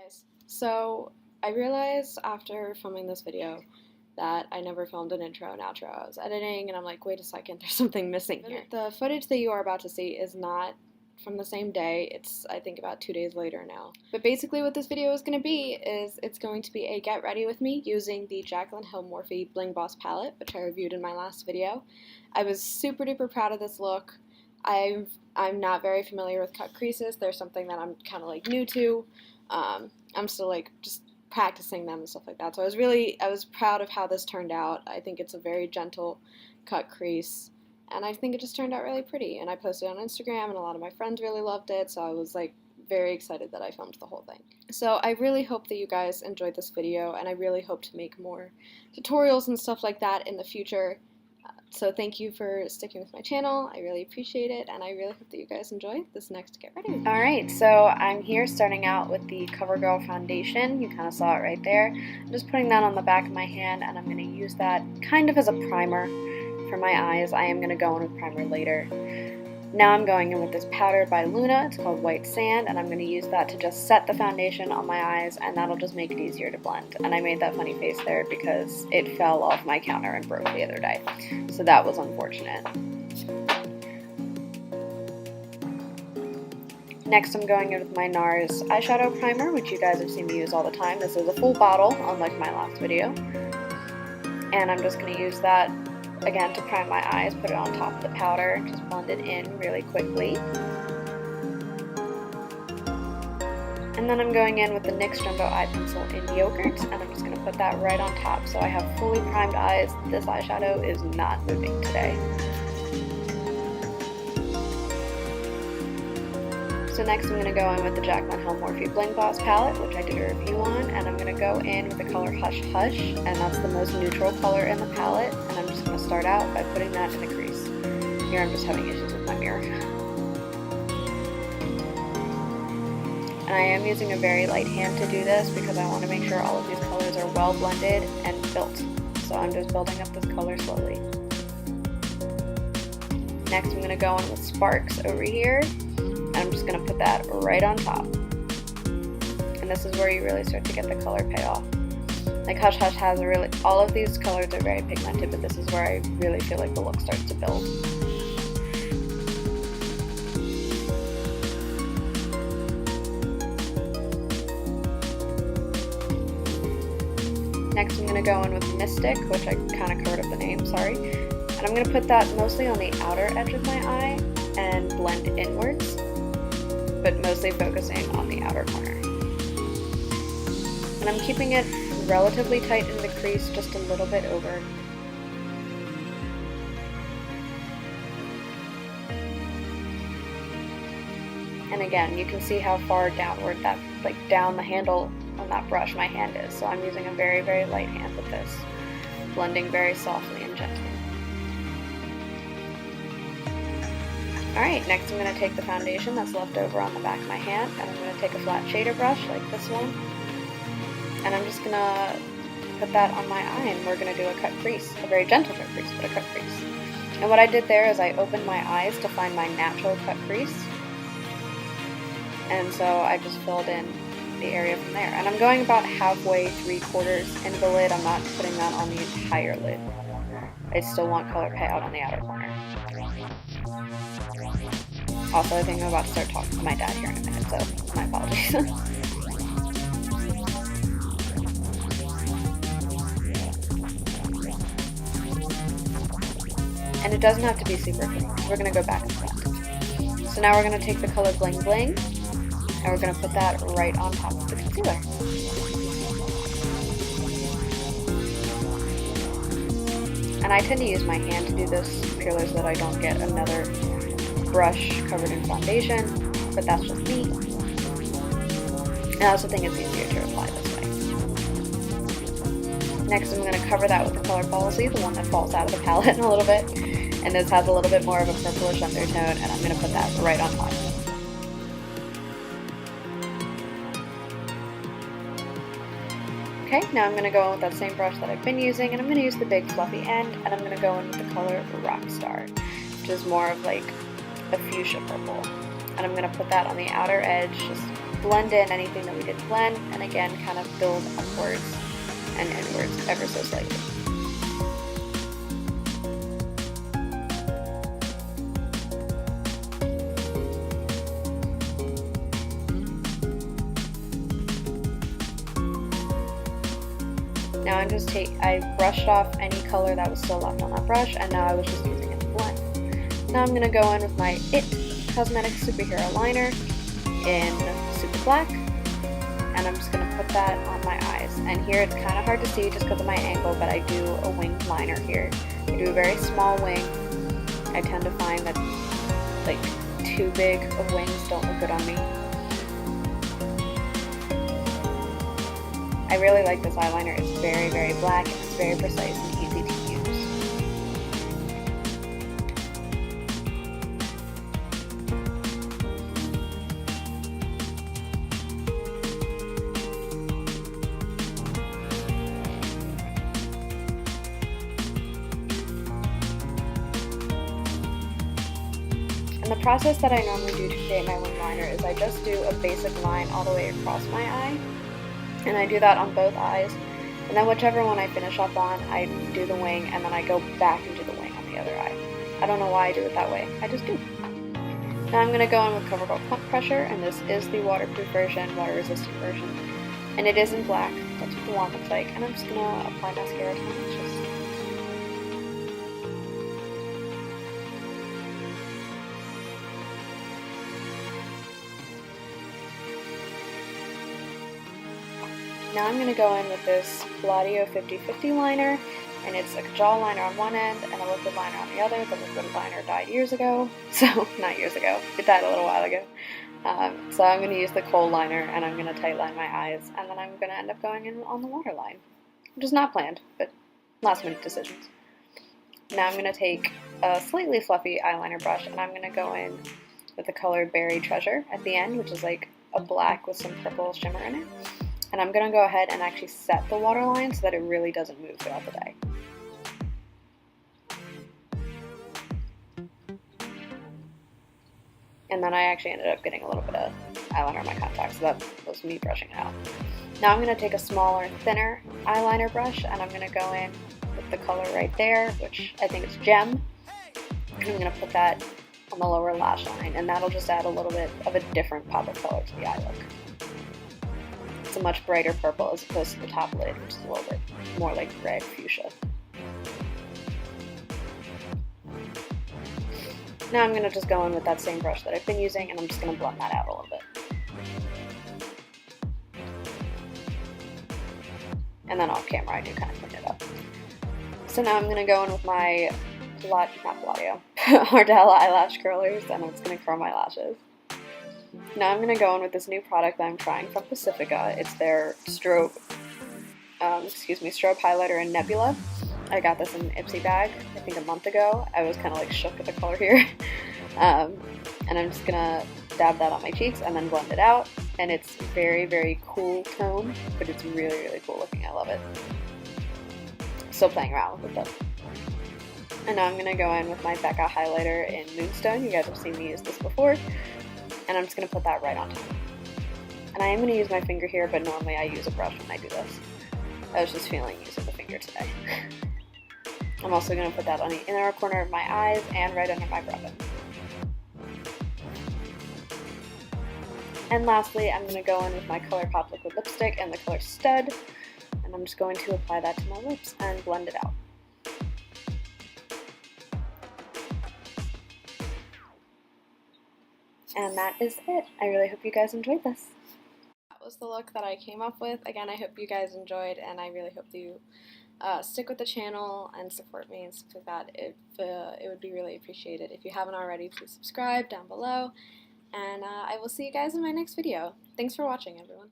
Guys, so I realized after filming this video that I never filmed an intro and outro. I was editing and I'm like, wait a second, there's something missing here. The footage that you are about to see is not from the same day. It's, I think, about 2 days later now. But basically what this video is going to be is it's going to be a get ready with me using the Jaclyn Hill Morphe Bling Boss palette, which I reviewed in my last video. I was super duper proud of this look. I'm not very familiar with cut creases. They're something that I'm kind of like new to. I'm still like just practicing them and stuff like that. So I was proud of how this turned out. I think it's a very gentle cut crease, and I think it just turned out really pretty. And I posted it on Instagram, and a lot of my friends really loved it, so I was like very excited that I filmed the whole thing. So I really hope that you guys enjoyed this video, and I really hope to make more tutorials and stuff like that in the future. So thank you for sticking with my channel. I really appreciate it, and I really hope that you guys enjoy this next Get Ready. Alright, so I'm here starting out with the CoverGirl foundation. You kind of saw it right there. I'm just putting that on the back of my hand, and I'm going to use that kind of as a primer for my eyes. I am going to go in with primer later. Now I'm going in with this powder by Luna. It's called White Sand, and I'm going to use that to just set the foundation on my eyes, and that'll just make it easier to blend. And I made that funny face there because it fell off my counter and broke the other day. So that was unfortunate. Next I'm going in with my NARS eyeshadow primer, which you guys have seen me use all the time. This is a full bottle, unlike my last video. And I'm just going to use that again to prime my eyes, put it on top of the powder, just blend it in really quickly. And then I'm going in with the NYX Jumbo Eye Pencil in Yogurt, and I'm just going to put that right on top so I have fully primed eyes. This eyeshadow is not moving today. So next I'm going to go in with the Jaclyn Hill Morphe Bling Boss palette, which I did a review on, and I'm going to go in with the color Hush Hush, and that's the most neutral color in the palette, and I'm just going to start out by putting that in the crease. Here I'm just having issues with my mirror. And I am using a very light hand to do this because I want to make sure all of these colors are well blended and built. So I'm just building up this color slowly. Next I'm going to go in with Sparks over here. I'm just going to put that right on top. And this is where you really start to get the color payoff. Like Hush Hush has a really, all of these colors are very pigmented, but this is where I really feel like the look starts to build. Next I'm going to go in with Mystic, which I kind of covered up the name, sorry. And I'm going to put that mostly on the outer edge of my eye and blend inwards, but mostly focusing on the outer corner. And I'm keeping it relatively tight in the crease, just a little bit over. And again, you can see how far downward that, like down the handle on that brush my hand is. So I'm using a very, very light hand with this, blending very softly and gently. Alright, next I'm going to take the foundation that's left over on the back of my hand, and I'm going to take a flat shader brush like this one, and I'm just going to put that on my eye, and we're going to do a cut crease, a very gentle cut crease, but a cut crease. And what I did there is I opened my eyes to find my natural cut crease, and so I just filled in the area from there. And I'm going about halfway, 3/4 into the lid. I'm not putting that on the entire lid. I still want color payout on the outer corner. Also, I think I'm about to start talking to my dad here in a minute, so my apologies. And it doesn't have to be super clean. We're going to go back and forth. So now we're going to take the color Bling Bling, and we're going to put that right on top of the concealer. And I tend to use my hand to do this purely so that I don't get another brush covered in foundation, but that's just me. And I also think it's easier to apply this way. Next I'm going to cover that with the color Policy, the one that falls out of the palette in a little bit. And this has a little bit more of a purplish undertone, and I'm going to put that right on top. Okay, now I'm going to go in with that same brush that I've been using, and I'm going to use the big fluffy end, and I'm going to go in with the color Rockstar, which is more of like a fuchsia purple. And I'm going to put that on the outer edge, just blend in anything that we didn't blend, and again, kind of build upwards and inwards ever so slightly. Now I brushed off any color that was still left on that brush, and now I was just using it to blend. Now I'm going to go in with my IT Cosmetics Superhero Liner in Super Black, and I'm just going to put that on my eyes. And here it's kind of hard to see just because of my angle, but I do a winged liner here. I do a very small wing. I tend to find that like too big of wings don't look good on me. I really like this eyeliner. It's very, very black, and it's very precise and easy to use. And the process that I normally do to create my wing liner is I just do a basic line all the way across my eye. And I do that on both eyes, and then whichever one I finish up on, I do the wing, and then I go back and do the wing on the other eye. I don't know why I do it that way, I just do. Now I'm going to go in with CoverGirl Plump Pressure, and this is the waterproof version, water-resistant version, and it is in black. That's what the wand looks like, and I'm just going to apply mascara to my lashes. Now I'm going to go in with this Gladio 50/50 liner, and it's a jaw liner on one end and a liquid liner on the other. The liquid liner died years ago, so not years ago, it died a little while ago. So I'm going to use the kohl liner, and I'm going to tight line my eyes, and then I'm going to end up going in on the waterline, which is not planned, but last minute decisions. Now I'm going to take a slightly fluffy eyeliner brush, and I'm going to go in with the color Berry Treasure at the end, which is like a black with some purple shimmer in it. And I'm going to go ahead and actually set the waterline so that it really doesn't move throughout the day. And then I actually ended up getting a little bit of eyeliner on my contacts, so that was me brushing it out. Now I'm going to take a smaller, thinner eyeliner brush, and I'm going to go in with the color right there, which I think is Gem. And I'm going to put that on the lower lash line, and that'll just add a little bit of a different pop of color to the eye look. It's a much brighter purple as opposed to the top lid, which is a little bit more like red fuchsia. Now I'm going to just go in with that same brush that I've been using, and I'm just going to blend that out a little bit. And then off camera I do kind of clean it up. So now I'm going to go in with my Ardell eyelash curlers, and it's going to curl my lashes. Now I'm going to go in with this new product that I'm trying from Pacifica. It's their strobe highlighter in Nebula. I got this in an Ipsy bag, I think a month ago. I was kind of like shook at the color here. And I'm just going to dab that on my cheeks and then blend it out. And it's very, very cool tone, but it's really, really cool looking. I love it. Still playing around with it though. And now I'm going to go in with my Becca highlighter in Moonstone. You guys have seen me use this before. And I'm just going to put that right on top. And I am going to use my finger here, but normally I use a brush when I do this. I was just feeling using the finger today. I'm also going to put that on the inner corner of my eyes and right under my brow bone. And lastly, I'm going to go in with my ColourPop liquid lipstick and the color Stud, and I'm just going to apply that to my lips and blend it out. And that is it. I really hope you guys enjoyed this. That was the look that I came up with. Again, I hope you guys enjoyed, and I really hope you stick with the channel and support me and stuff like that. It would be really appreciated. If you haven't already, please subscribe down below, and I will see you guys in my next video. Thanks for watching, everyone.